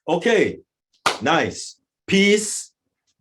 Okay, nice. Peace,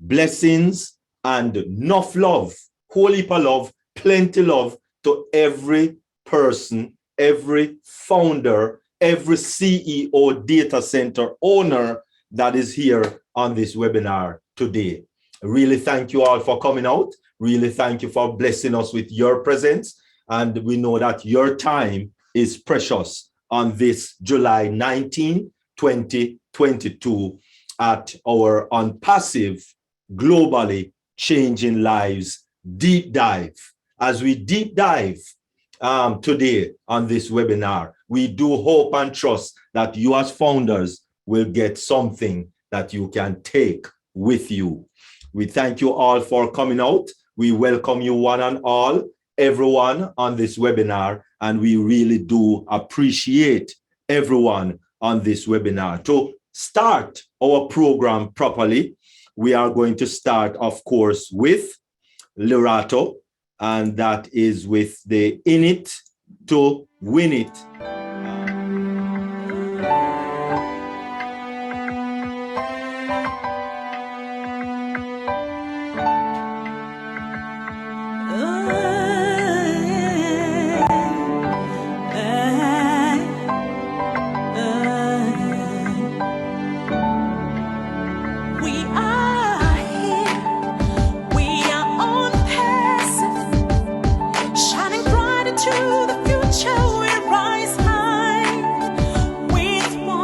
blessings, and enough love, whole heap of love, plenty love to every person, every founder, every CEO data center owner that is here on this webinar today. Really thank you all for coming out. Really thank you for blessing us with your presence. And we know that your time is precious on this July 19, 2022 at our On Passive Globally Changing Lives Deep Dive. As we deep dive today on this webinar, we do hope and trust that you as founders will get something that you can take with you. We thank you all for coming out. We welcome you one and all, everyone on this webinar, and we really do appreciate everyone on this webinar. To start our program properly, we are going to start, of course, with Lerato, and that is with the In It to Win It. To the future we rise high with one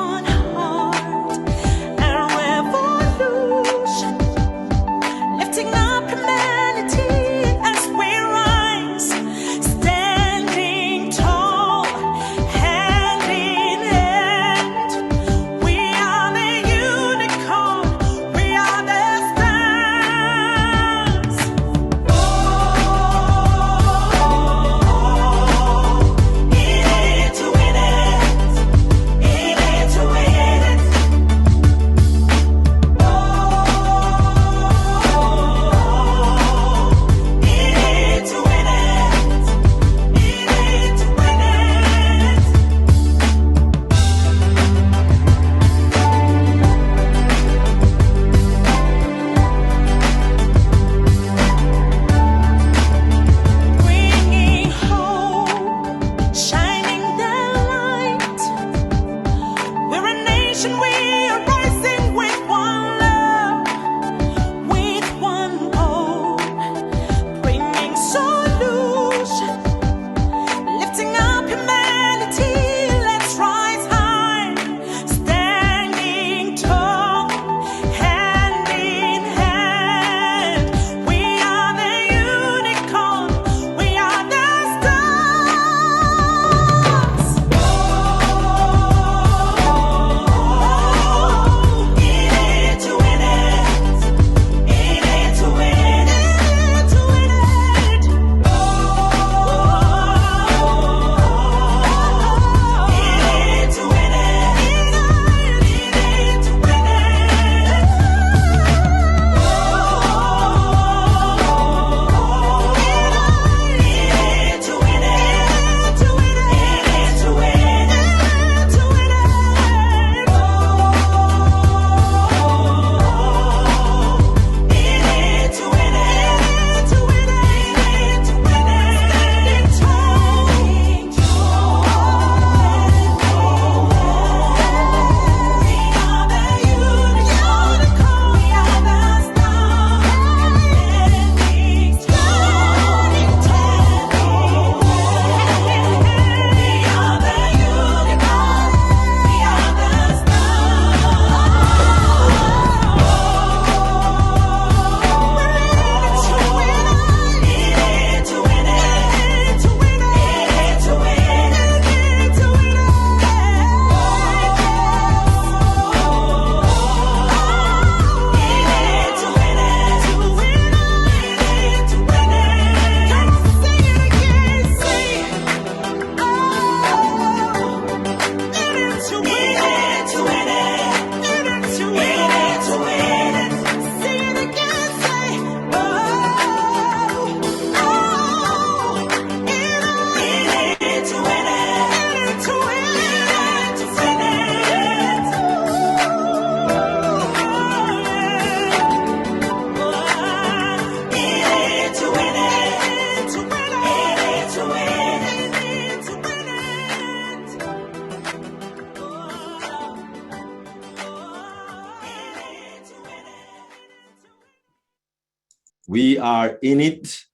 We are in it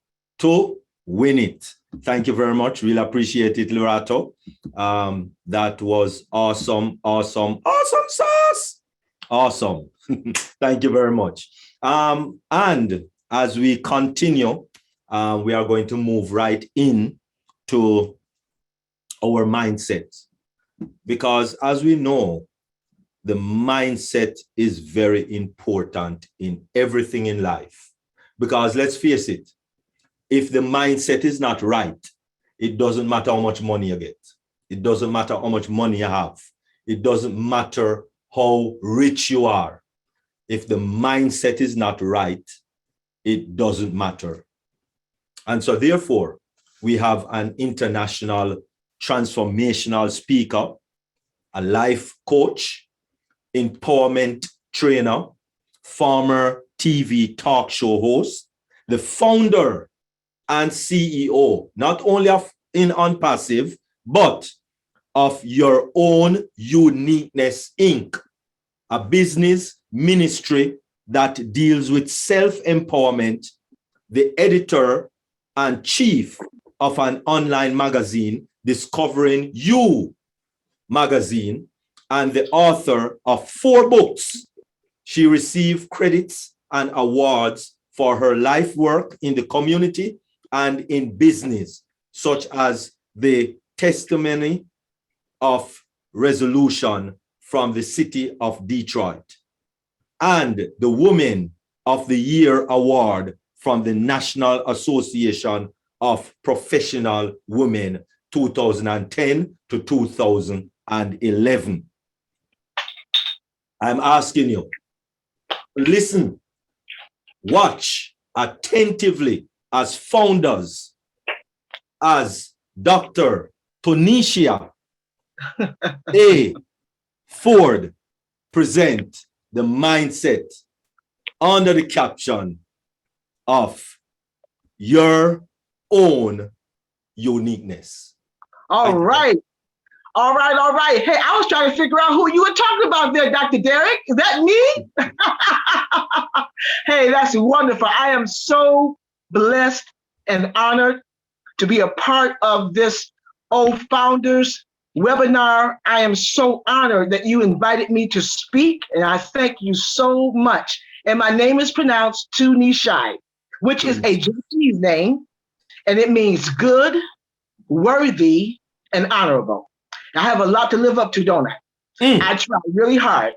to win it. Thank you very much. Really appreciate it, Lorato. That was awesome, awesome, awesome sauce. Awesome. Thank you very much. And as we continue, we are going to move right in to our mindset. Because as we know, the mindset is very important in everything in life. Because let's face it, if the mindset is not right, it doesn't matter how much money you get. It doesn't matter how much money you have. It doesn't matter how rich you are. If the mindset is not right, it doesn't matter. And so therefore, we have an international transformational speaker, a life coach, empowerment trainer, former TV talk show host, the founder and CEO, not only of In On Passive, but of Your Own Uniqueness Inc., a business ministry that deals with self-empowerment, the editor and chief of an online magazine, Discovering You magazine, and the author of 4 books. She received credits and awards for her life work in the community and in business, such as the Testimony of Resolution from the city of Detroit and the Woman of the Year Award from the National Association of Professional Women 2010 to 2011. I'm asking you, listen, watch attentively as founders, as Dr. TUNISHAI A. Ford present the mindset under the caption of Your Own Uniqueness. All right. Hey, I was trying to figure out who you were talking about there, Dr. Derek. Is that me? Hey, that's wonderful. I am so blessed and honored to be a part of this Founders webinar. I am so honored that you invited me to speak, and I thank you so much. And my name is pronounced TUNISHAI, which is a Japanese name, and it means good, worthy, and honorable. I have a lot to live up to, don't I? I try really hard.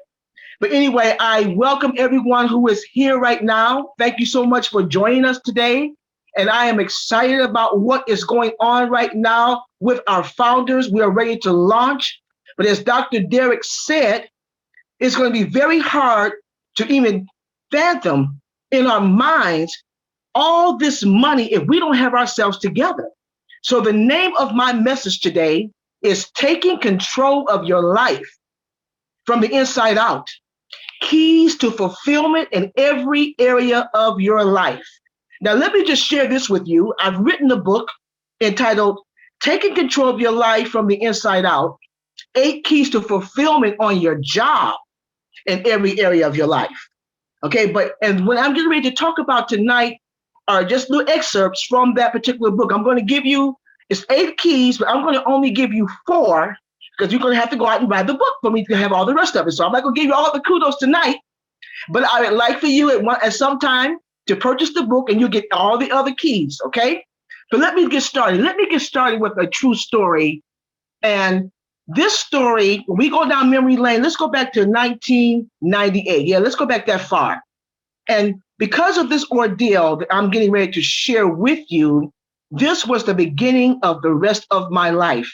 But anyway, I welcome everyone who is here right now. Thank you so much for joining us today. And I am excited about what is going on right now with our founders. We are ready to launch. But as Dr. Derek said, it's going to be very hard to even fathom in our minds all this money if we don't have ourselves together. So the name of my message today is Taking Control of Your Life from the Inside Out. Keys to fulfillment in every area of your life. Now, let me just share this with you. I've written a book entitled Taking Control of Your Life from the Inside Out, 8 Keys to Fulfillment on Your Job in every area of your life. Okay, and what I'm getting ready to talk about tonight are just little excerpts from that particular book. I'm going to give you, it's 8 keys, but I'm going to only give you 4 because you're going to have to go out and buy the book for me to have all the rest of it. So I'm not going to give you all the kudos tonight, but I would like for you at some time to purchase the book and you'll get all the other keys, okay? But let me get started. Let me get started with a true story. And this story, when we go down memory lane, let's go back to 1998. Yeah, let's go back that far. And because of this ordeal that I'm getting ready to share with you, this was the beginning of the rest of my life.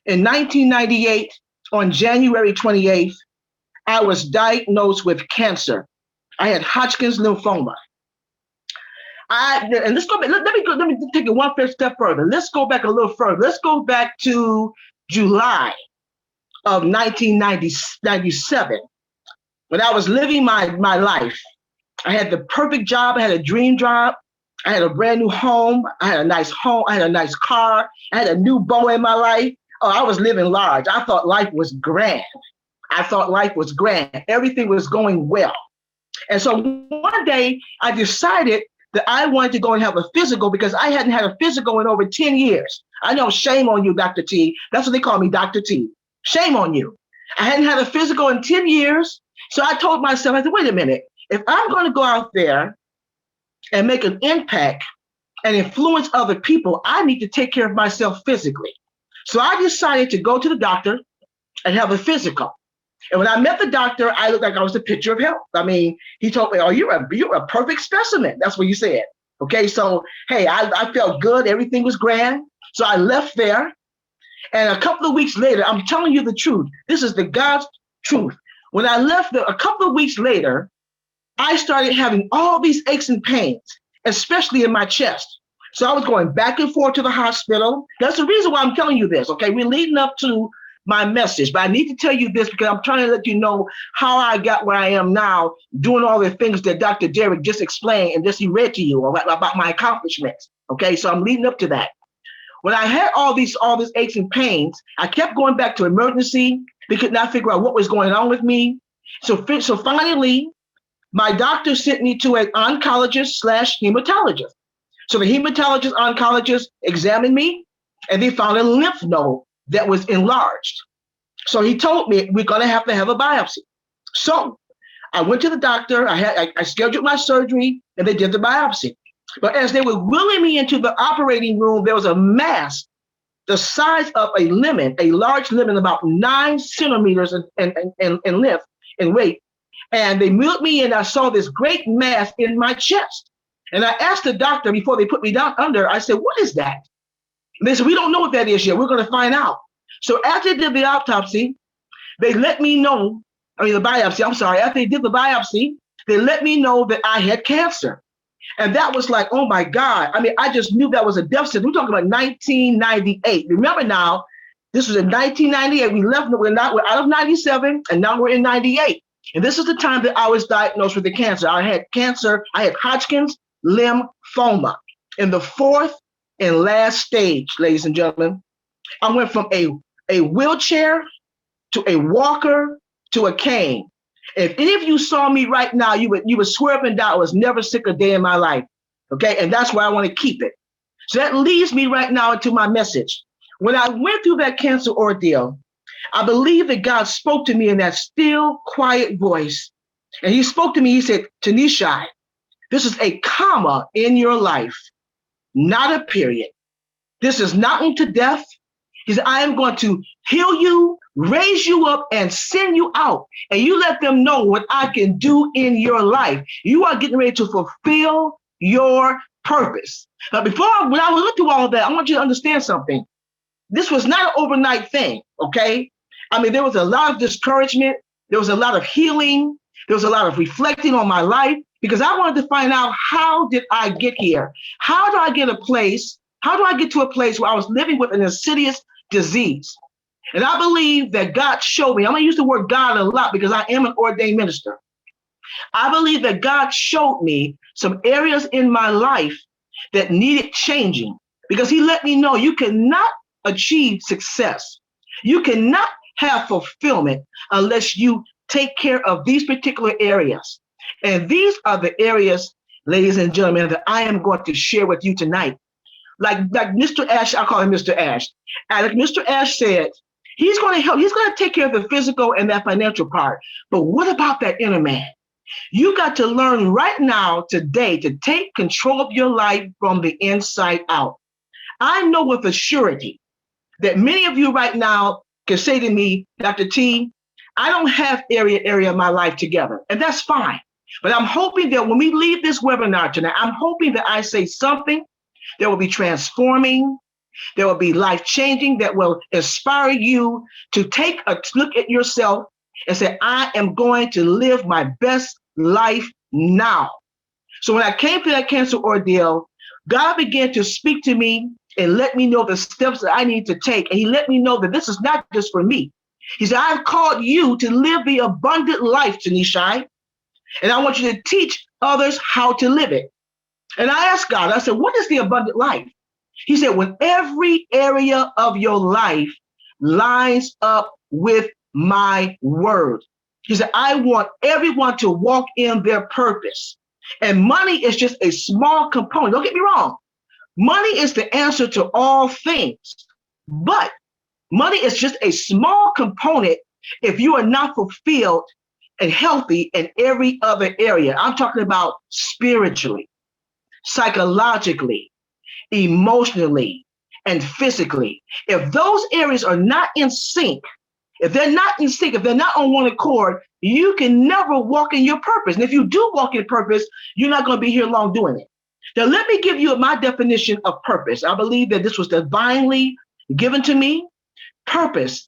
In 1998, on January 28th, I was diagnosed with cancer. I had Hodgkin's lymphoma. And let's go back. Let me take it one step further. Let's go back a little further. Let's go back to July of 1997, when I was living my life. I had the perfect job. I had a dream job. I had a brand new home. I had a nice home. I had a nice car. I had a new beau in my life. Oh, I was living large. I thought life was grand. Everything was going well. And so one day I decided that I wanted to go and have a physical because I hadn't had a physical in over 10 years. I know, shame on you, Dr. T. That's what they call me, Dr. T. Shame on you. I hadn't had a physical in 10 years. So I told myself, I said, wait a minute, if I'm going to go out there and make an impact and influence other people, I need to take care of myself physically. So I decided to go to the doctor and have a physical. And when I met the doctor, I looked like I was a picture of health. I mean, he told me, oh, you're a perfect specimen. That's what he said. Okay, so, hey, I felt good. Everything was grand. So I left there. And a couple of weeks later, I'm telling you the truth. This is the God's truth. When I left there, a couple of weeks later, I started having all these aches and pains, especially in my chest. So I was going back and forth to the hospital. That's the reason why I'm telling you this, okay? We're leading up to my message, but I need to tell you this because I'm trying to let you know how I got where I am now, doing all the things that Dr. Derek just explained and just he read to you about my accomplishments, okay? So I'm leading up to that. When I had all these aches and pains, I kept going back to emergency. They could not figure out what was going on with me. So finally, my doctor sent me to an oncologist/hematologist. So the hematologist-oncologist examined me, and they found a lymph node that was enlarged. So he told me we're going to have a biopsy. So I went to the doctor. I scheduled my surgery, and they did the biopsy. But as they were wheeling me into the operating room, there was a mass the size of a lemon, a large lemon, about 9 centimeters in length and weight. And they wheeled me in. I saw this great mass in my chest. And I asked the doctor before they put me down under, I said, what is that? And they said, we don't know what that is yet. We're going to find out. So after they did the autopsy, they let me know, the biopsy, I'm sorry. After they did the biopsy, they let me know that I had cancer. And that was like, oh my God. I just knew that was a deficit. We're talking about 1998. Remember now, this was in 1998. We're out of 97, and now we're in 98. And this is the time that I was diagnosed with the cancer. I had cancer. I had Hodgkin's lymphoma in the 4th and last stage, ladies and gentlemen. I went from a wheelchair to a walker to a cane. If any of you saw me right now, you would swear up and down I was never sick a day in my life. Okay, and that's where I want to keep it. So that leads me right now into my message. When I went through that cancer ordeal, I believe that God spoke to me in that still, quiet voice. And he spoke to me, he said, TUNISHAI, this is a comma in your life, not a period. This is not unto death. He said, I am going to heal you, raise you up, and send you out. And you let them know what I can do in your life. You are getting ready to fulfill your purpose. Now, when I went through all of that, I want you to understand something. This was not an overnight thing, okay? There was a lot of discouragement. There was a lot of healing. There was a lot of reflecting on my life because I wanted to find out, how did I get here? How do I get to a place where I was living with an insidious disease? And I believe that God showed me, I'm going to use the word God a lot because I am an ordained minister. I believe that God showed me some areas in my life that needed changing because he let me know you cannot achieve success. You cannot have fulfillment unless you take care of these particular areas. And these are the areas, ladies and gentlemen, that I am going to share with you tonight. Like Mr. Ash, I'll call him Mr. Ash. And like Mr. Ash said, he's going to help. He's going to take care of the physical and that financial part. But what about that inner man? You got to learn right now, today, to take control of your life from the inside out. I know with a surety that many of you right now can say to me, Dr. T, I don't have area of my life together. And that's fine. But I'm hoping that when we leave this webinar tonight, I'm hoping that I say something that will be transforming, that will be life-changing, that will inspire you to take a look at yourself and say, I am going to live my best life now. So when I came to that cancer ordeal, God began to speak to me and let me know the steps that I need to take. And he let me know that this is not just for me. He said, I've called you to live the abundant life, TUNISHAI, and I want you to teach others how to live it. And I asked God, I said, what is the abundant life? He said, when every area of your life lines up with my word. He said, I want everyone to walk in their purpose. And money is just a small component. Don't get me wrong. Money is the answer to all things, but money is just a small component if you are not fulfilled and healthy in every other area. I'm talking about spiritually, psychologically, emotionally, and physically. If those areas are not in sync, if they're not on one accord, you can never walk in your purpose. And if you do walk in purpose, you're not going to be here long doing it. Now, let me give you my definition of purpose. I believe that this was divinely given to me. Purpose.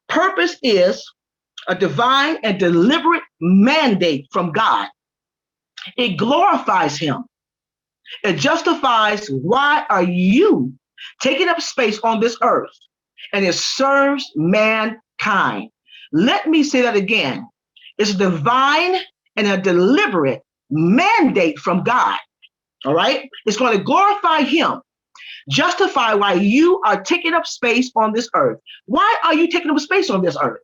Purpose is a divine and deliberate mandate from God. It glorifies him. It justifies why are you taking up space on this earth, and it serves mankind. Let me say that again. It's a divine and a deliberate mandate from God. All right? It's going to glorify him, justify why you are taking up space on this earth. Why are you taking up space on this earth?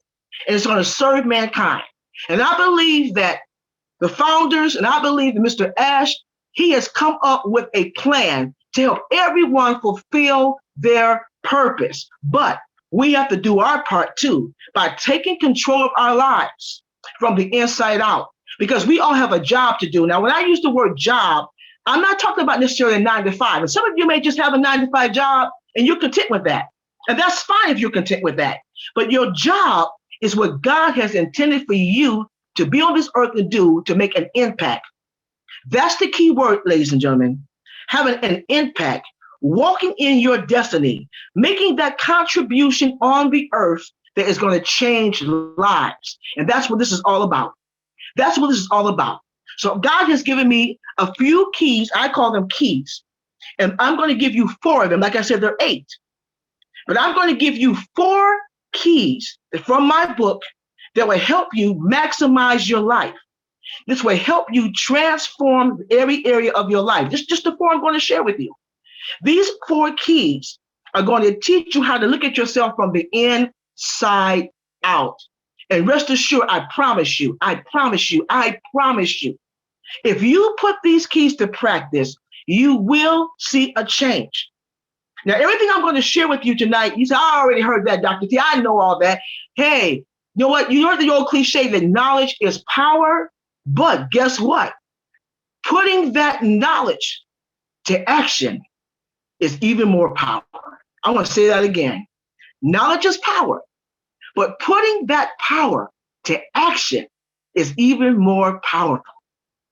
And it's going to serve mankind. And I believe that the founders, and I believe that Mr. Ash, he has come up with a plan to help everyone fulfill their purpose. But we have to do our part too by taking control of our lives from the inside out, because we all have a job to do. Now, when I use the word job, I'm not talking about necessarily a 9 to 5. And some of you may just have a 9 to 5 job and you're content with that. And that's fine if you're content with that. But your job is what God has intended for you to be on this earth and do to make an impact. That's the key word, ladies and gentlemen. Having an impact, walking in your destiny, making that contribution on the earth that is going to change lives. And that's what this is all about. That's what this is all about. So God has given me a few keys. I call them keys. And I'm going to give you 4 of them. Like I said, there are 8. But I'm going to give you 4 keys from my book that will help you maximize your life. This will help you transform every area of your life. Just the 4 I'm going to share with you. These 4 keys are going to teach you how to look at yourself from the inside out. And rest assured, I promise you, if you put these keys to practice, you will see a change. Now, everything I'm going to share with you tonight, you say, I already heard that, Dr. T. I know all that. Hey, you know what? You heard the old cliche that knowledge is power. But guess what? Putting that knowledge to action is even more power. I want to say that again. Knowledge is power, but putting that power to action is even more powerful.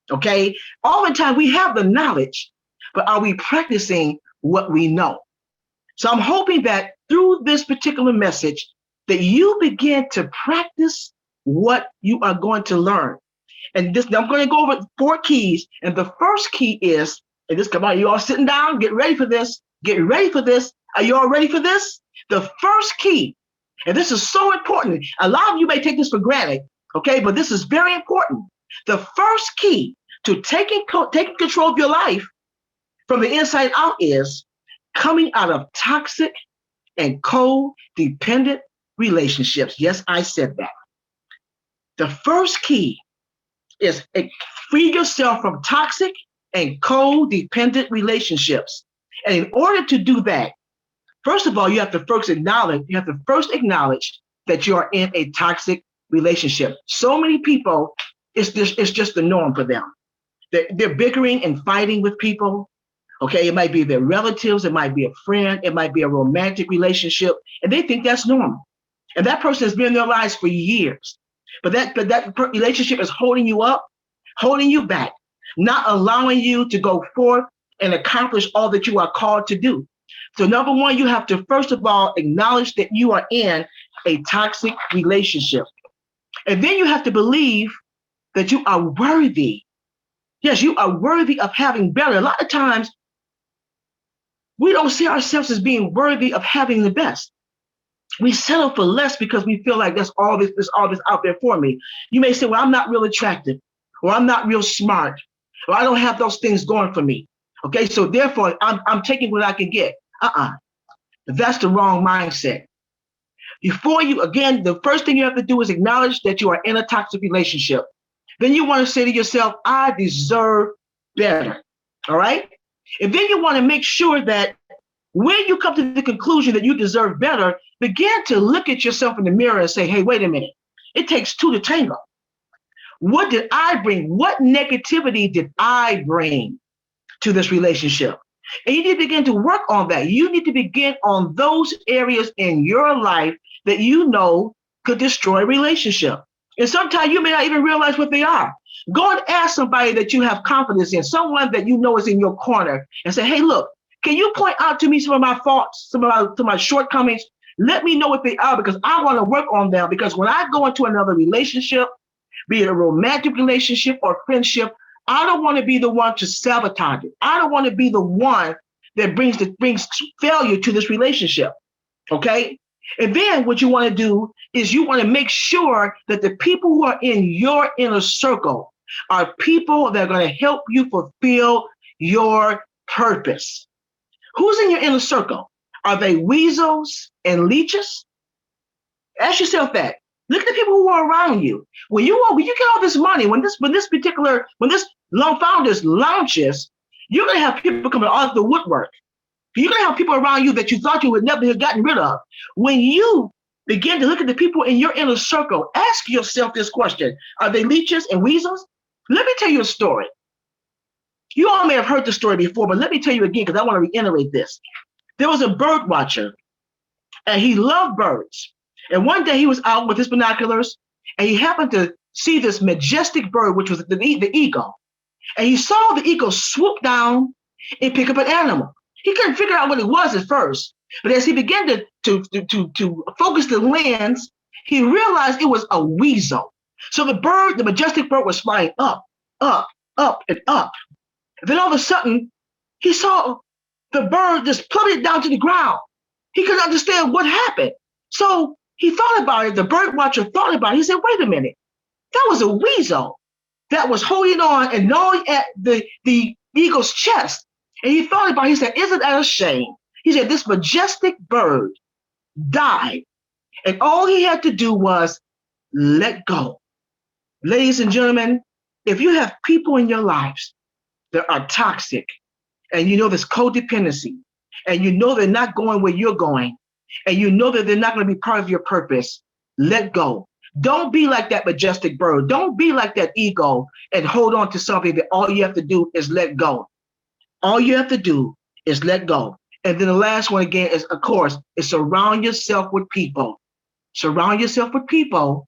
Okay? Oftentimes we have the knowledge, but are we practicing what we know? So I'm hoping that through this particular message that you begin to practice what you are going to learn. And this, I'm going to go over 4 keys. And the first key is, and this, come on, you all sitting down, get ready for this. Get ready for this. Are you all ready for this? The first key, and this is so important. A lot of you may take this for granted, okay? But this is very important. The first key to taking control of your life from the inside out is coming out of toxic and codependent relationships. Yes, I said that. The first key is free yourself from toxic and codependent relationships. And in order to do that, first of all, you have to first acknowledge that you are in a toxic relationship. So many people, it's just the norm for them. They're bickering and fighting with people. Okay, it might be their relatives, it might be a friend, it might be a romantic relationship, and they think that's normal. And that person has been in their lives for years. But that relationship is holding you up, holding you back, not allowing you to go forth and accomplish all that you are called to do. So number one, you have to first of all acknowledge that you are in a toxic relationship. And then you have to believe that you are worthy. Yes, you are worthy of having better. A lot of times, we don't see ourselves as being worthy of having the best. We settle for less because we feel like there's all this out there for me. You may say, well, I'm not real attractive, or I'm not real smart, or I don't have those things going for me. Okay, so therefore, I'm taking what I can get. That's the wrong mindset. Before you, again, the first thing you have to do is acknowledge that you are in a toxic relationship. Then you want to say to yourself, I deserve better. All right. And then you want to make sure that when you come to the conclusion that you deserve better, begin to look at yourself in the mirror and say, hey, wait a minute. It takes two to tango. What did I bring? What negativity did I bring to this relationship? And you need to begin to work on that. You need to begin on those areas in your life that you know could destroy a relationship. And sometimes you may not even realize what they are. Go and ask somebody that you have confidence in, someone that you know is in your corner, and say, hey, look, can you point out to me some of my faults, some of my shortcomings? Let me know what they are, because I want to work on them. Because when I go into another relationship, be it a romantic relationship or friendship, I don't want to be the one to sabotage it. I don't want to be the one that brings failure to this relationship. Okay? And then what you want to do is you want to make sure that the people who are in your inner circle are people that are going to help you fulfill your purpose. Who's in your inner circle? Are they weasels and leeches? Ask yourself that. Look at the people who are around you. When you get all this money, when this Loan Founders launches, you're going to have people coming off the woodwork. You're going to have people around you that you thought you would never have gotten rid of. When you begin to look at the people in your inner circle, ask yourself this question. Are they leeches and weasels? Let me tell you a story. You all may have heard the story before, but let me tell you again, because I want to reiterate this. There was a bird watcher, and he loved birds. And one day he was out with his binoculars, and he happened to see this majestic bird, which was the eagle. And he saw the eagle swoop down and pick up an animal. He couldn't figure out what it was at first, but as he began to focus the lens, he realized it was a weasel. So the majestic bird was flying up, up, up, and up. And then all of a sudden, he saw the bird just plummeted down to the ground. He couldn't understand what happened. So he thought about it. The bird watcher thought about it. He said, wait a minute, that was a weasel that was holding on and gnawing at the eagle's chest. And he thought about it. He said, isn't that a shame? He said, this majestic bird died. And all he had to do was let go. Ladies and gentlemen, if you have people in your lives that are toxic, and you know there's codependency, and you know they're not going where you're going, and you know that they're not going to be part of your purpose, let go. Don't be like that majestic bird. Don't be like that ego and hold on to something that all you have to do is let go. All you have to do is let go. And then the last one again is, of course, is surround yourself with people. Surround yourself with people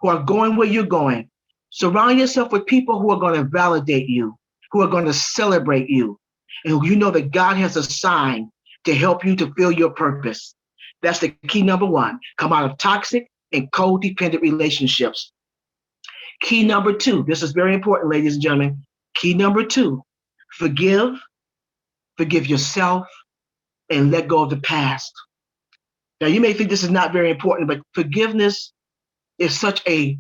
who are going where you're going. Surround yourself with people who are going to validate you, who are going to celebrate you, and who you know that God has assigned to help you to fulfill your purpose. That's the key number one. Come out of toxic and codependent relationships. Key number two, this is very important, ladies and gentlemen. Key number two, forgive yourself, and let go of the past. Now, you may think this is not very important, but forgiveness is such a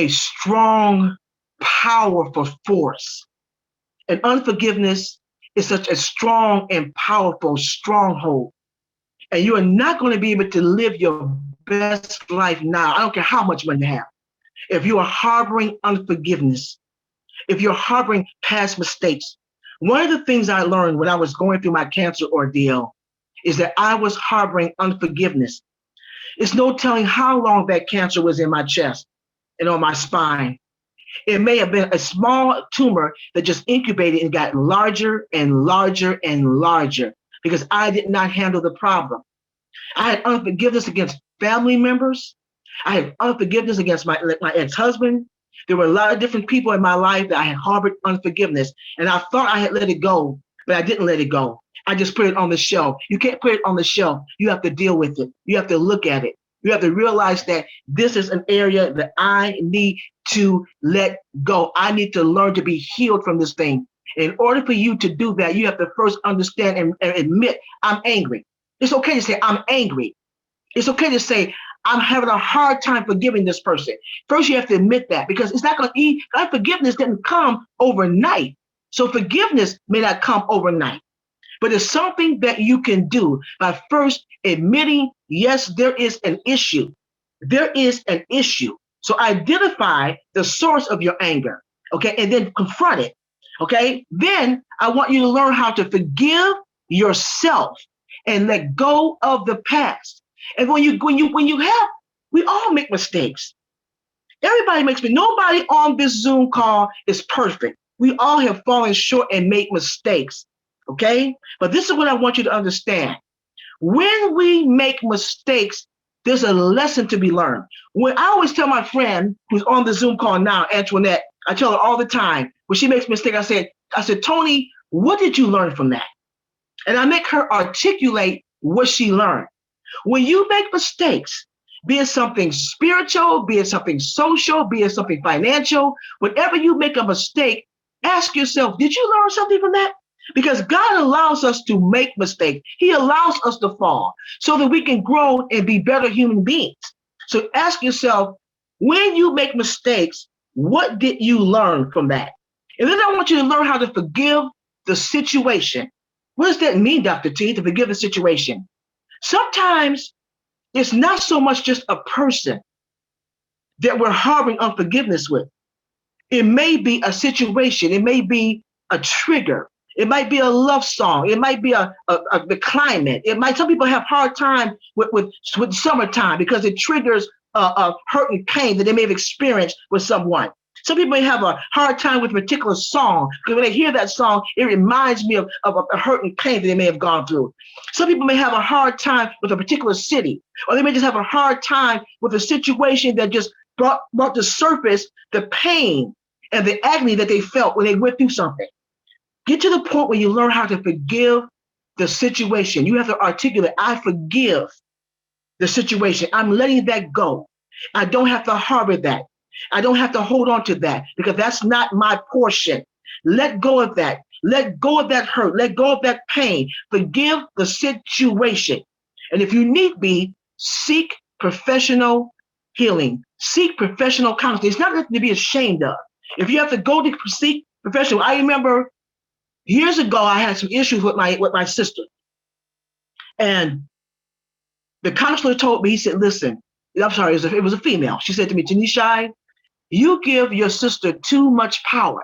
strong, powerful force. And unforgiveness is such a strong and powerful stronghold. And you are not going to be able to live your best life now. I don't care how much money you have. If you are harboring unforgiveness, if you're harboring past mistakes. One of the things I learned when I was going through my cancer ordeal is that I was harboring unforgiveness. It's no telling how long that cancer was in my chest and on my spine. It may have been a small tumor that just incubated and got larger and larger and larger because I did not handle the problem. I had unforgiveness against family members. I had unforgiveness against my ex-husband. There were a lot of different people in my life that I had harbored unforgiveness, and I thought I had let it go, but I didn't let it go. I just put it on the shelf. You can't put it on the shelf. You have to deal with it. You have to look at it. You have to realize that this is an area that I need to let go. I need to learn to be healed from this thing. In order for you to do that, you have to first understand and admit, I'm angry. It's okay to say, I'm angry. It's okay to say, I'm having a hard time forgiving this person. First, you have to admit that, because it's not going to eat. Forgiveness didn't come overnight. So forgiveness may not come overnight, but it's something that you can do by first admitting, yes, there is an issue. There is an issue. So identify the source of your anger, okay, and then confront it, okay? Then I want you to learn how to forgive yourself and let go of the past. And when you have, we all make mistakes. Everybody makes mistakes. Nobody on this Zoom call is perfect. We all have fallen short and made mistakes, okay? But this is what I want you to understand. When we make mistakes, there's a lesson to be learned. When I always tell my friend who's on the Zoom call now, Antoinette, I tell her all the time, when she makes a mistake, I said, Tony, what did you learn from that? And I make her articulate what she learned. When you make mistakes, be it something spiritual, be it something social, be it something financial, whenever you make a mistake, ask yourself, did you learn something from that? Because God allows us to make mistakes. He allows us to fall so that we can grow and be better human beings. So ask yourself, when you make mistakes, what did you learn from that? And then I want you to learn how to forgive the situation. What does that mean, Dr. T, to forgive the situation? Sometimes it's not so much just a person that we're harboring unforgiveness with. It may be a situation. It may be a trigger. It might be a love song. It might be the climate. Some people have hard time with summertime because it triggers a hurt and pain that they may have experienced with someone. Some people may have a hard time with a particular song because when they hear that song, it reminds me of a hurt and pain that they may have gone through. Some people may have a hard time with a particular city, or they may just have a hard time with a situation that just brought to surface the pain and the agony that they felt when they went through something. Get to the point where you learn how to forgive the situation. You have to articulate, I forgive the situation. I'm letting that go. I don't have to harbor that. I don't have to hold on to that because that's not my portion. Let go of that. Let go of that hurt. Let go of that pain. Forgive the situation. And if you need be, seek professional healing. Seek professional counseling. It's not nothing to be ashamed of. If you have to go to seek professional, I remember years ago, I had some issues with my sister. And the counselor told me, he said, listen, I'm sorry, it was a female. She said to me, TUNISHAI, you give your sister too much power.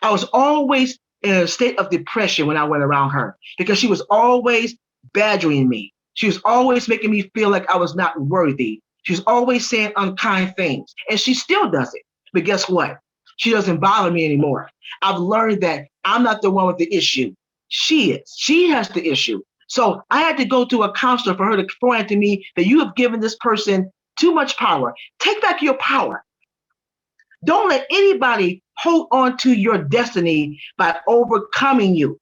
I was always in a state of depression when I went around her because she was always badgering me. She was always making me feel like I was not worthy. She was always saying unkind things. And she still does it. But guess what? She doesn't bother me anymore. I've learned that I'm not the one with the issue. She is. She has the issue. So I had to go to a counselor for her to point to me that you have given this person too much power. Take back your power. Don't let anybody hold on to your destiny by overcoming you.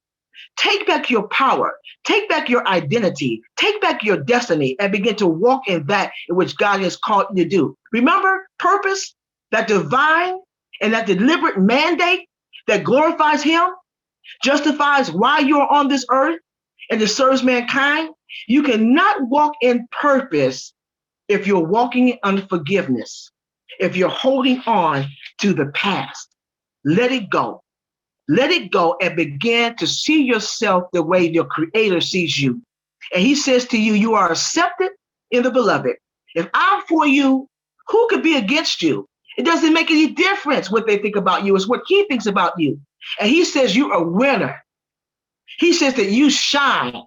Take back your power. Take back your identity. Take back your destiny and begin to walk in that in which God has called you to do. Remember, purpose, that divine and that deliberate mandate that glorifies Him, justifies why you're on this earth and it serves mankind. You cannot walk in purpose if you're walking in unforgiveness, if you're holding on to the past. Let it go. Let it go and begin to see yourself the way your Creator sees you. And He says to you, you are accepted in the beloved. If I'm for you, who could be against you? It doesn't make any difference what they think about you. It's what He thinks about you. And He says you're a winner. He says that you shine.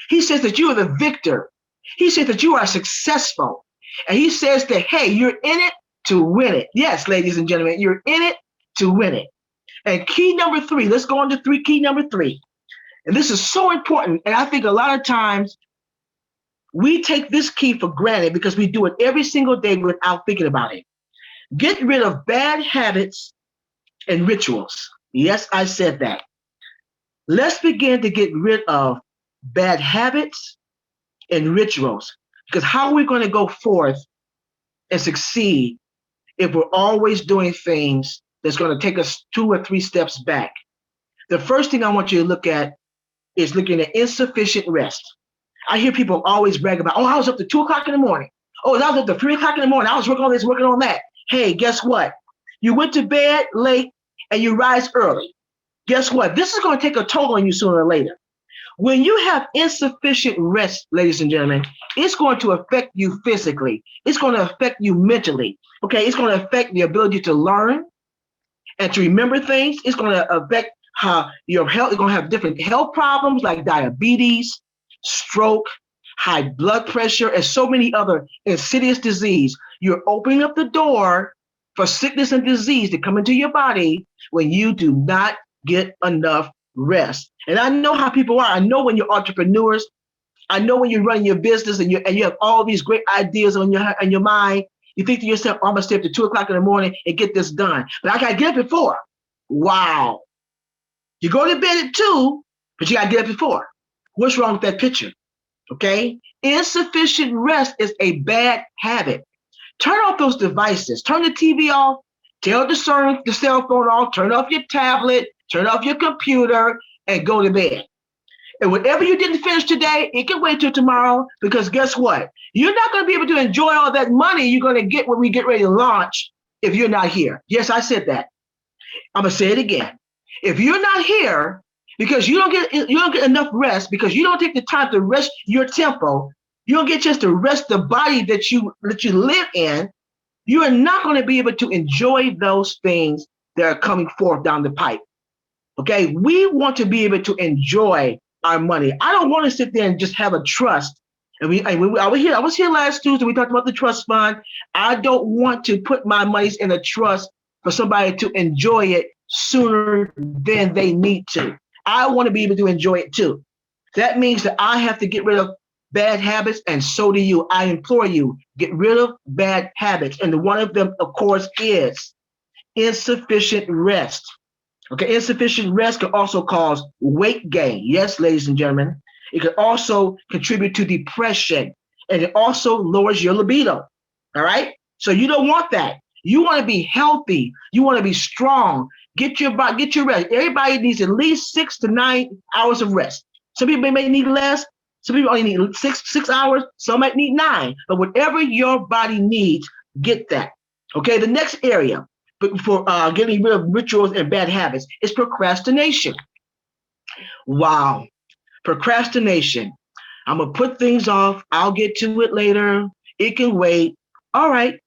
He says that you are the victor. He says that you are successful. And He says that, hey, you're in it to win it. Yes, ladies and gentlemen, you're in it to win it. And key number 3, let's go on to key number 3. And this is so important. And I think a lot of times we take this key for granted because we do it every single day without thinking about it. Get rid of bad habits and rituals. Yes, I said that. Let's begin to get rid of bad habits and rituals, because how are we going to go forth and succeed if we're always doing things that's going to take us 2 or 3 steps back? The first thing I want you to look at is looking at insufficient rest. I hear people always brag about, I was up to 2 o'clock in the morning. I was up to 3 o'clock in the morning. I was working on this, working on that. Hey, guess what? You went to bed late and you rise early. Guess what? This is going to take a toll on you sooner or later. When you have insufficient rest, ladies and gentlemen, it's going to affect you physically. It's going to affect you mentally. Okay, it's going to affect the ability to learn and to remember things. It's going to affect how your health. You're going to have different health problems like diabetes, stroke, high blood pressure, and so many other insidious disease. You're opening up the door for sickness and disease to come into your body when you do not get enough rest. And I know how people are. I know when you're entrepreneurs. I know when you're running your business and you have all these great ideas on your mind. You think to yourself, I'm gonna stay up to 2:00 in the morning and get this done. But I gotta get up at 4. Wow. You go to bed at 2, but you gotta get up at 4. What's wrong with that picture? Okay. Insufficient rest is a bad habit. Turn off those devices. Turn the TV off. Tell the cell phone off. Turn off your tablet. Turn off your computer and go to bed. And whatever you didn't finish today, it can wait till tomorrow, because guess what? You're not going to be able to enjoy all that money you're going to get when we get ready to launch if you're not here. Yes, I said that. I'm going to say it again. If you're not here because you don't get enough rest, because you don't take the time to rest your tempo, you don't get a chance to rest the body that you live in, you are not going to be able to enjoy those things that are coming forth down the pipe. Okay, we want to be able to enjoy our money. I don't want to sit there and just have a trust. I was here last Tuesday. We talked about the trust fund. I don't want to put my monies in a trust for somebody to enjoy it sooner than they need to. I want to be able to enjoy it too. That means that I have to get rid of bad habits, and so do you. I implore you, get rid of bad habits. And one of them, of course, is insufficient rest. Okay, insufficient rest can also cause weight gain. Yes, ladies and gentlemen. It can also contribute to depression, and it also lowers your libido. All right? So you don't want that. You want to be healthy. You want to be strong. Get your rest. Everybody needs at least 6 to 9 hours of rest. Some people may need less. Some people only need six hours. Some might need 9. But whatever your body needs, get that. Okay, the next area for getting rid of rituals and bad habits is procrastination. Wow. Procrastination. I'm going to put things off. I'll get to it later. It can wait. All right.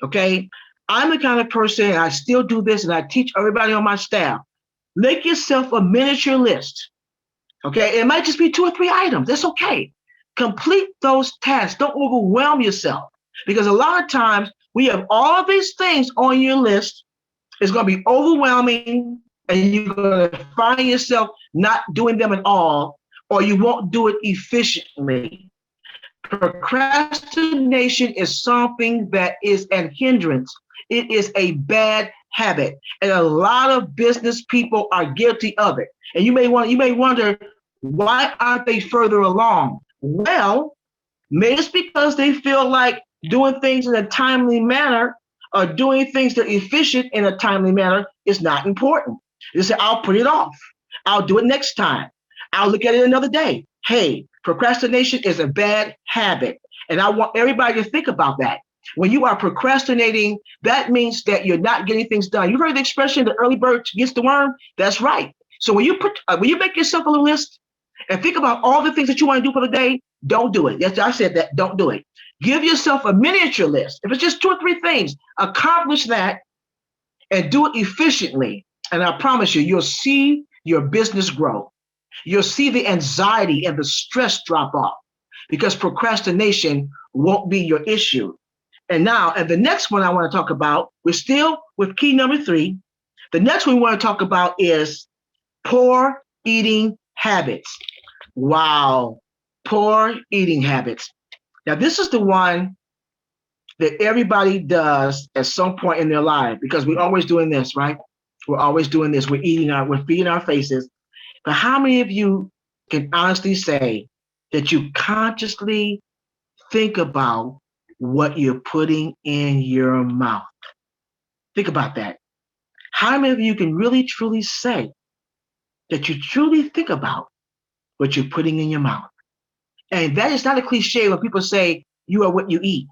Okay. I'm the kind of person, I still do this, and I teach everybody on my staff. Make yourself a miniature list. Okay. It might just be 2 or 3 items. That's okay. Complete those tasks. Don't overwhelm yourself, because a lot of times we have all of these things on your list. It's going to be overwhelming, and you're going to find yourself not doing them at all, or you won't do it efficiently. Procrastination is something that is a hindrance. It is a bad habit, and a lot of business people are guilty of it. And you may wonder, why aren't they further along? Well, maybe it's because they feel like doing things in a timely manner or doing things that are efficient in a timely manner is not important. They say, I'll put it off. I'll do it next time. I'll look at it another day. Hey, procrastination is a bad habit. And I want everybody to think about that. When you are procrastinating, that means that you're not getting things done. You've heard the expression, the early bird gets the worm? That's right. So when you make yourself a list and think about all the things that you want to do for the day, don't do it. Yes, I said that. Don't do it. Give yourself a miniature list. If it's just 2 or 3 things, accomplish that and do it efficiently. And I promise you, you'll see your business grow. You'll see the anxiety and the stress drop off, because procrastination won't be your issue. And the next one I want to talk about, we're still with key number 3. The next one we want to talk about is poor eating habits. Wow. Poor eating habits. Now, this is the one that everybody does at some point in their life, because we're always doing this, right? We're always doing this. We're feeding our faces. But how many of you can honestly say that you consciously think about what you're putting in your mouth? Think about that. How many of you can really, truly say that you truly think about what you're putting in your mouth? And that is not a cliche when people say you are what you eat.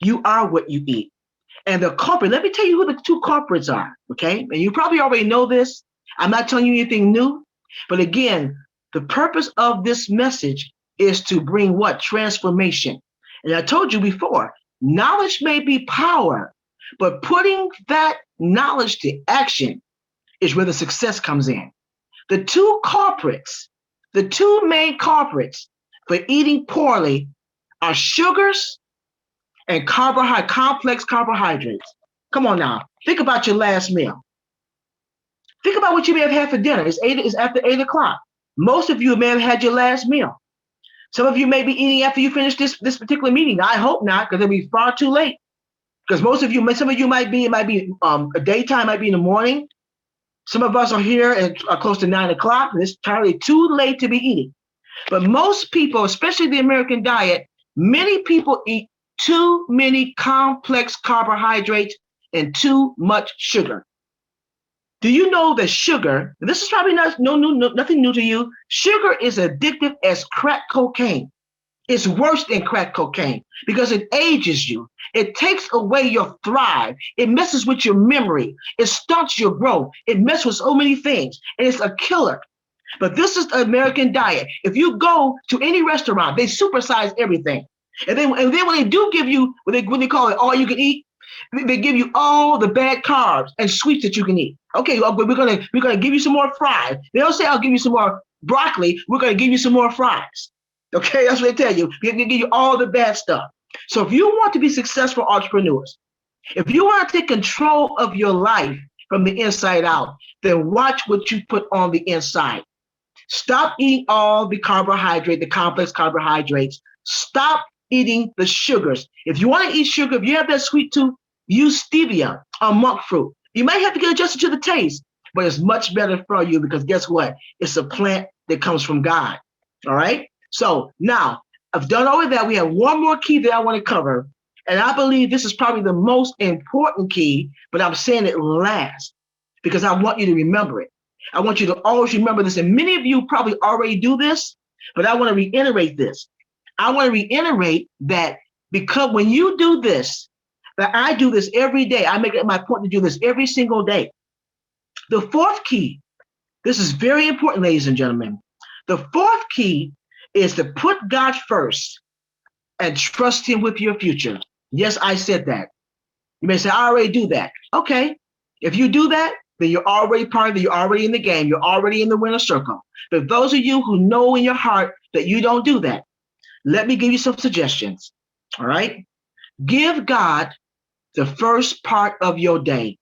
You are what you eat. And the culprit, let me tell you who the 2 culprits are, okay? And you probably already know this. I'm not telling you anything new. But again, The purpose of this message is to bring what? Transformation. And I told you before, knowledge may be power, but putting that knowledge to action is where the success comes in. The two main culprits for eating poorly are sugars and complex carbohydrates. Come on now, think about your last meal. Think about what you may have had for dinner. It's after 8 o'clock. Most of you may have had your last meal. Some of you may be eating after you finish this particular meeting. I hope not, because it'll be far too late. Because some of you might be a daytime, might be in the morning. Some of us are here at close to 9 o'clock, and it's entirely too late to be eating. But most people, especially the American diet, many people eat too many complex carbohydrates and too much sugar. Do you know that sugar, and this is probably nothing new to you, sugar is addictive as crack cocaine. It's worse than crack cocaine because it ages you. It takes away your thrive. It messes with your memory. It stunts your growth. It messes with so many things, and it's a killer. But this is the American diet. If you go to any restaurant, they supersize everything. And then when they do give you what they call it all you can eat, they give you all the bad carbs and sweets that you can eat. Okay, well, we're gonna give you some more fries. They don't say I'll give you some more broccoli. We're gonna give you some more fries. Okay, that's what they tell you. We're gonna give you all the bad stuff. So if you want to be successful entrepreneurs, if you want to take control of your life from the inside out, then watch what you put on the inside. Stop eating all the carbohydrate, the complex carbohydrates. Stop eating the sugars. If you want to eat sugar, if you have that sweet tooth, use stevia or monk fruit. You might have to get adjusted to the taste, but it's much better for you because guess what? It's a plant that comes from God. All right? So now, I've done all of that. We have one more key that I want to cover, and I believe this is probably the most important key, but I'm saying it last because I want you to remember it. I want you to always remember this, and many of you probably already do this, but I want to reiterate this. I want to reiterate that because when you do this, that I do this every day, I make it my point to do this every single day. The fourth key, this is very important, ladies and gentlemen. The fourth key is to put God first and trust him with your future. Yes, I said that. You may say, I already do that. Okay, if you do that, then you're already you're already in the game. You're already in the winner's circle. But those of you who know in your heart that you don't do that, let me give you some suggestions. All right. Give God the first part of your day.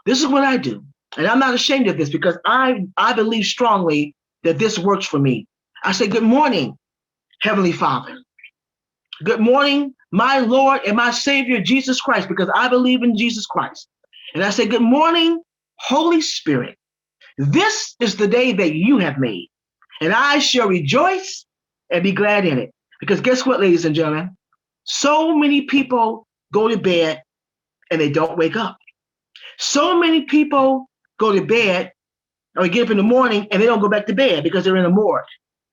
This is what I do. And I'm not ashamed of this because I believe strongly that this works for me. I say, good morning, Heavenly Father. Good morning, my Lord and my Savior, Jesus Christ, because I believe in Jesus Christ. And I say, good morning, Holy Spirit. This is the day that you have made, and I shall rejoice and be glad in it. Because guess what, ladies and gentlemen? So many people go to bed and they don't wake up. So many people go to bed or get up in the morning and they don't go back to bed because they're in the morgue.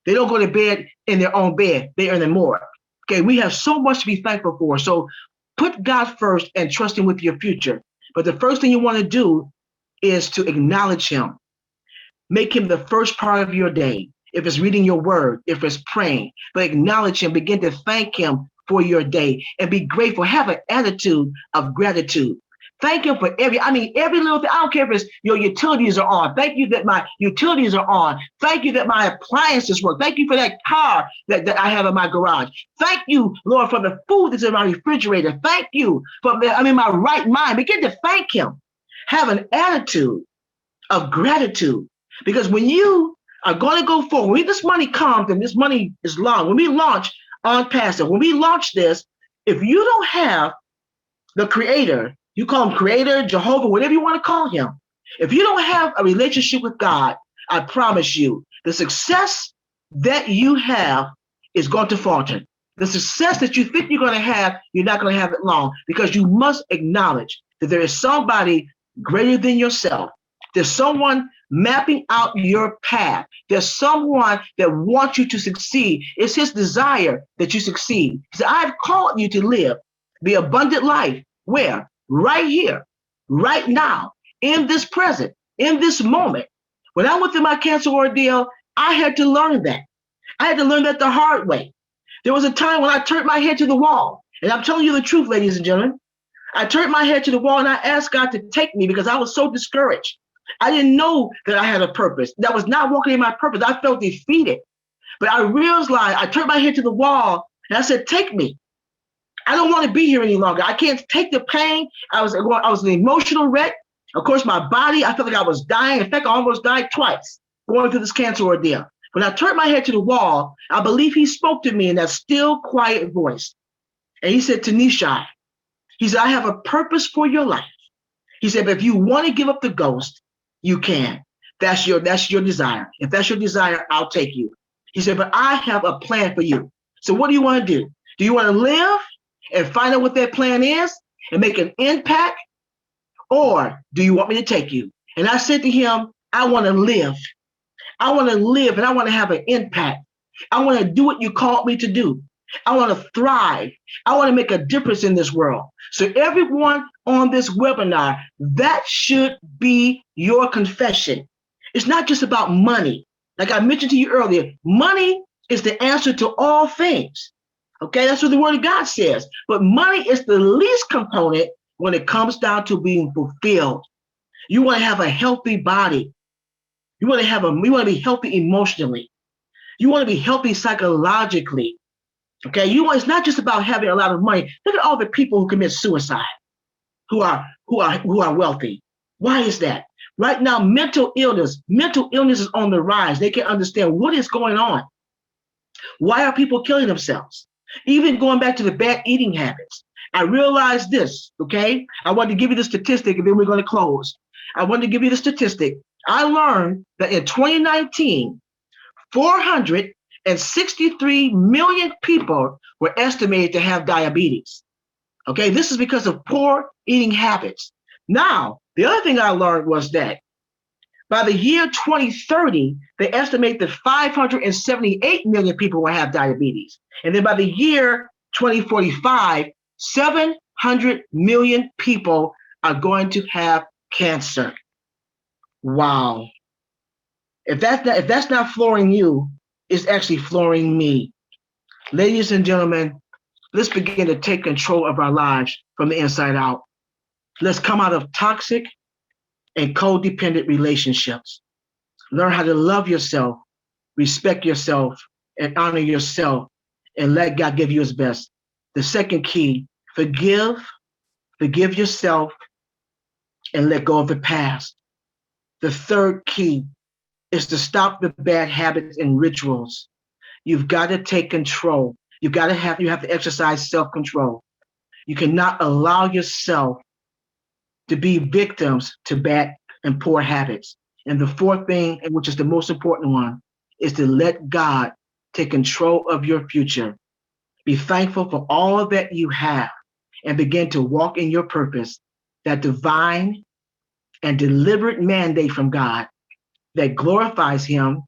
They don't go to bed in their own bed. They are in the morgue. Okay, we have so much to be thankful for. So put God first and trust him with your future. But the first thing you want to do is to acknowledge him. Make him the first part of your day. If it's reading your word, if it's praying, but acknowledge him, begin to thank him for your day and be grateful. Have an attitude of gratitude. Thank him for every little thing. I don't care if it's your utilities are on. Thank you that my utilities are on. Thank you that my appliances work. Thank you for that car that I have in my garage. Thank you, Lord, for the food that's in my refrigerator. Thank you for I'm in my right mind. Begin to thank him. Have an attitude of gratitude. Because when you are going to go forward, when this money comes and this money is long, when we launch on Passive, when we launch this, if you don't have the creator, you call him creator, Jehovah, whatever you want to call him. If you don't have a relationship with God, I promise you, the success that you have is going to falter. The success that you think you're going to have, you're not going to have it long because you must acknowledge that there is somebody greater than yourself. There's someone mapping out your path. There's someone that wants you to succeed. It's his desire that you succeed. He said, I've called you to live the abundant life. Where? Right here, right now, in this present, in this moment. When I went through my cancer ordeal, I had to learn that. I had to learn that the hard way. There was a time when I turned my head to the wall. And I'm telling you the truth, ladies and gentlemen. I turned my head to the wall and I asked God to take me because I was so discouraged. I didn't know that I had a purpose. That was not walking in my purpose. I felt defeated. But I realized, I turned my head to the wall and I said, take me. I don't want to be here any longer. I can't take the pain. I was an emotional wreck. Of course, my body, I felt like I was dying. In fact, I almost died twice going through this cancer ordeal. When I turned my head to the wall, I believe he spoke to me in that still, quiet voice. And he said, TUNISHAI, he said, I have a purpose for your life. He said, but if you want to give up the ghost, you can. That's your desire. If that's your desire, I'll take you. He said, but I have a plan for you. So what do you want to do? Do you want to live and find out what that plan is and make an impact? Or do you want me to take you? And I said to him, I want to live. I want to live and I want to have an impact. I want to do what you called me to do. I want to thrive. I want to make a difference in this world. So everyone on this webinar, that should be your confession. It's not just about money. Like I mentioned to you earlier, money is the answer to all things. Okay, that's what the word of God says. But money is the least component when it comes down to being fulfilled. You want to have a healthy body. You want to be healthy emotionally. You want to be healthy psychologically. Okay, it's not just about having a lot of money. Look at all the people who commit suicide, who are wealthy. Why is that? Right now, mental illness is on the rise. They can't understand what is going on. Why are people killing themselves? Even going back to the bad eating habits. I realized this, okay? I wanted to give you the statistic and then we're going to close. I wanted to give you the statistic. I learned that in 2019, 463 million people were estimated to have diabetes. Okay, this is because of poor eating habits. Now, the other thing I learned was that by the year 2030, they estimate that 578 million people will have diabetes. And then by the year 2045, 700 million people are going to have cancer. Wow. If that's not flooring you, it's actually flooring me. Ladies and gentlemen, let's begin to take control of our lives from the inside out. Let's come out of toxic and codependent relationships. Learn how to love yourself, respect yourself, and honor yourself, and let God give you his best. The second key, forgive yourself, and let go of the past. The third key is to stop the bad habits and rituals. You've got to take control. You have to exercise self-control. You cannot allow yourself to be victims to bad and poor habits. And the fourth thing, and which is the most important one, is to let God take control of your future. Be thankful for all that you have and begin to walk in your purpose, that divine and deliberate mandate from God that glorifies him,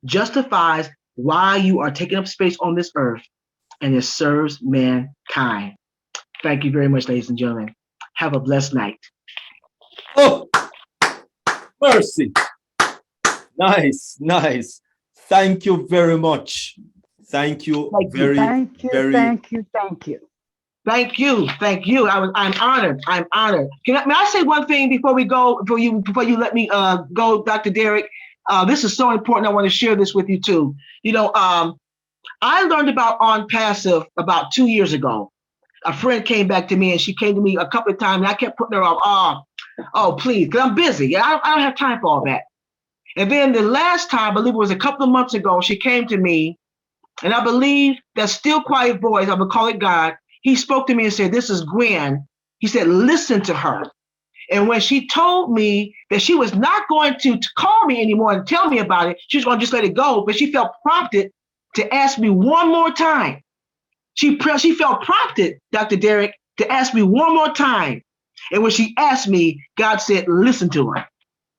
justifies why you are taking up space on this earth, and it serves mankind. Thank you very much, ladies and gentlemen. Have a blessed night. Oh, mercy. Nice. Thank you very much. Thank you very Thank you. I'm honored. May I say one thing before you let me go, Dr. Derek? This is so important. I want to share this with you too. I learned about On Passive about 2 years ago. A friend came back to me and she came to me a couple of times and I kept putting her off. Oh, please, because I'm busy. I don't have time for all that. And then the last time, I believe it was a couple of months ago, she came to me, and I believe that still quiet voice, I'm gonna call it God, he spoke to me and said, this is Gwen. He said, listen to her. And when she told me that she was not going to call me anymore and tell me about it, she was going to just let it go, but she felt prompted to ask me one more time. She felt prompted, Dr. Derek, to ask me one more time. And when she asked me, God said, listen to her.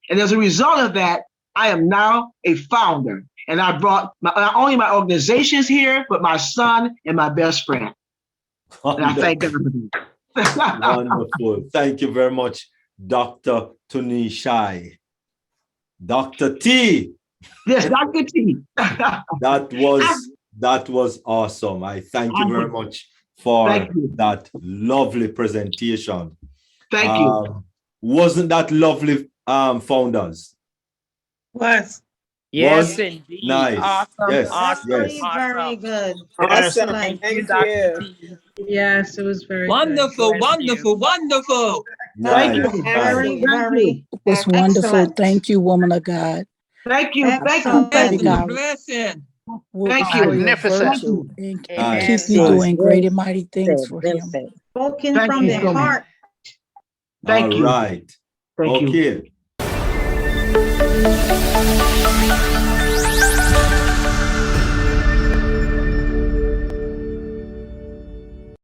And as a result of that, I am now a founder. And I brought not only my organizations here, but my son and my best friend. And I thank God for that. Wonderful. Thank you very much, Dr. TUNISHAI. Dr. T. Yes, Dr. T. That was awesome. I thank you very much for that lovely presentation. Thank you. Wasn't that lovely, founders? Was. Yes, indeed. Nice. Awesome. Yes. Awesome. Yes. Very good. Awesome. Excellent. Thank you, Thank you. Dr. T. Yes, it was very Wonderful, good. wonderful, wonderful. Thank Nice. you. Very, very It was wonderful. excellent. Thank you, woman of God. Thank you. Thank you. Excellent. Thank Blessing, you. God. blessing. Work Thank for you. your Magnificent. virtue and Amen. keep you Nice. doing great and mighty things for him. Spoken Thank from you the so much. heart. Thank All you. right. Thank you. Okay.